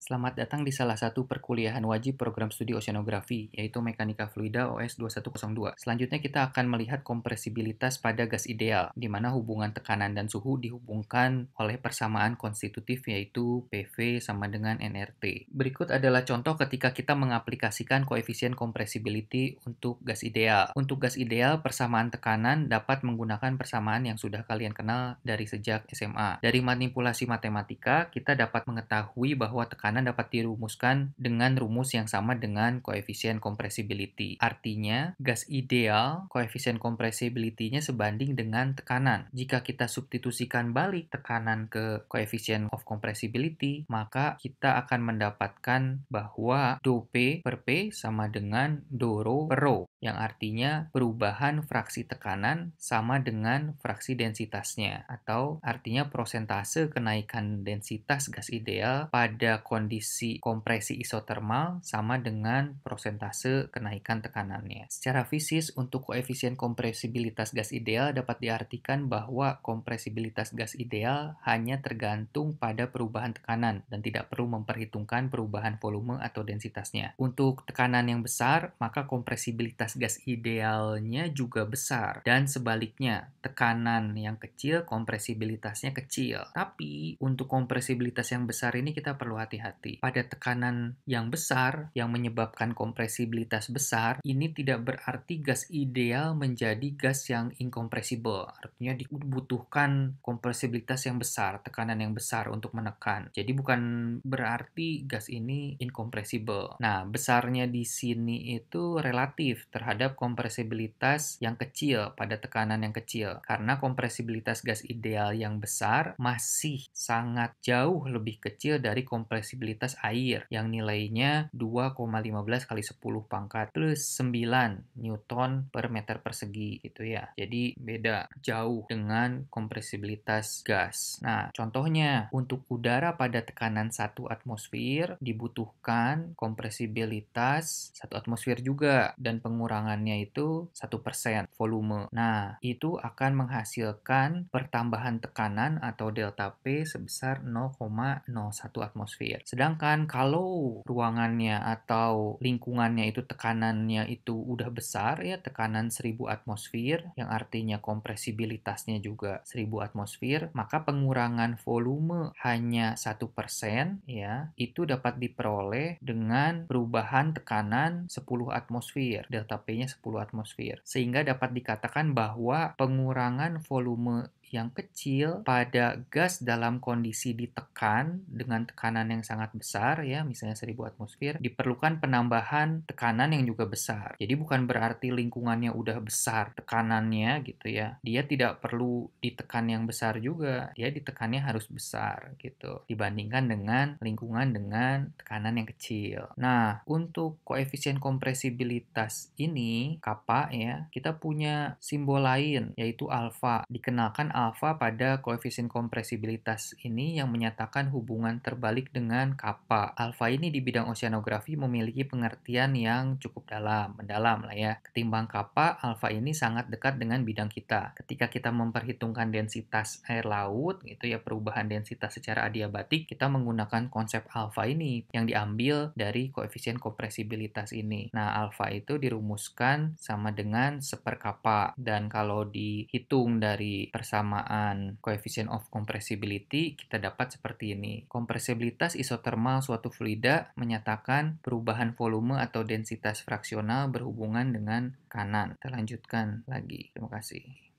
Selamat datang di salah satu perkuliahan wajib program studi oceanografi, yaitu Mekanika Fluida OS 2102. Selanjutnya kita akan melihat kompresibilitas pada gas ideal, di mana hubungan tekanan dan suhu dihubungkan oleh persamaan konstitutif yaitu PV sama dengan nRT. Berikut adalah contoh ketika kita mengaplikasikan koefisien compressibility untuk gas ideal. Untuk gas ideal, persamaan tekanan dapat menggunakan persamaan yang sudah kalian kenal dari sejak SMA. Dari manipulasi matematika, kita dapat mengetahui bahwa tekanan dapat dirumuskan dengan rumus yang sama dengan koefisien compressibility. Artinya, gas ideal, koefisien compressibility-nya sebanding dengan tekanan. Jika kita substitusikan balik tekanan ke koefisien of compressibility, maka kita akan mendapatkan bahwa dou P per P sama dengan dou rho per rho, yang artinya perubahan fraksi tekanan sama dengan fraksi densitasnya, atau artinya prosentase kenaikan densitas gas ideal pada kondisi kompresi isotermal sama dengan prosentase kenaikan tekanannya. Secara fisis, untuk koefisien kompresibilitas gas ideal dapat diartikan bahwa kompresibilitas gas ideal hanya tergantung pada perubahan tekanan dan tidak perlu memperhitungkan perubahan volume atau densitasnya. Untuk tekanan yang besar, maka kompresibilitas gas idealnya juga besar, dan sebaliknya, tekanan yang kecil kompresibilitasnya kecil. Tapi untuk kompresibilitas yang besar ini kita perlu hati-hati. Pada tekanan yang besar yang menyebabkan kompresibilitas besar, ini tidak berarti gas ideal menjadi gas yang incompressible. Artinya dibutuhkan kompresibilitas yang besar, tekanan yang besar untuk menekan. Jadi bukan berarti gas ini incompressible. Nah, besarnya di sini itu relatif terhadap kompresibilitas yang kecil pada tekanan yang kecil. Karena kompresibilitas gas ideal yang besar masih sangat jauh lebih kecil dari kompresibilitas air yang nilainya 2,15 kali 10 pangkat plus 9 Newton per meter persegi gitu ya. Jadi beda jauh dengan kompresibilitas gas. Nah, contohnya untuk udara pada tekanan 1 atmosfer dibutuhkan kompresibilitas 1 atmosfer juga, dan pengurangannya itu 1% volume. Nah, itu akan menghasilkan pertambahan tekanan atau delta P sebesar 0,01 atmosfer. Sedangkan kalau ruangannya atau lingkungannya itu tekanannya itu udah besar ya, tekanan 1000 atmosfer yang artinya kompresibilitasnya juga 1000 atmosfer, maka pengurangan volume hanya 1% ya, itu dapat diperoleh dengan perubahan tekanan 10 atmosfer, delta P-nya 10 atmosfer. Sehingga dapat dikatakan bahwa pengurangan volume yang kecil pada gas dalam kondisi ditekan dengan tekanan yang sangat besar ya, misalnya 1000 atmosfer, diperlukan penambahan tekanan yang juga besar. Jadi bukan berarti lingkungannya udah besar tekanannya gitu ya. Dia tidak perlu ditekan yang besar juga, dia ditekannya harus besar gitu, dibandingkan dengan lingkungan dengan tekanan yang kecil. Nah, untuk koefisien kompresibilitas ini, kappa ya, kita punya simbol lain yaitu alfa. Dikenalkan alfa pada koefisien kompresibilitas ini yang menyatakan hubungan terbalik dengan kappa. Alfa ini di bidang oceanografi memiliki pengertian yang cukup mendalam lah ya. Ketimbang kappa, alfa ini sangat dekat dengan bidang kita. Ketika kita memperhitungkan densitas air laut, itu ya perubahan densitas secara adiabatik, kita menggunakan konsep alfa ini yang diambil dari koefisien kompresibilitas ini. Nah, alfa itu dirumuskan sama dengan 1/4 kappa, dan kalau dihitung dari persamaan coefficient of compressibility, kita dapat seperti ini. Kompresibilitas isotermal suatu fluida menyatakan perubahan volume atau densitas fraksional berhubungan dengan kanan. Kita lanjutkan lagi. Terima kasih.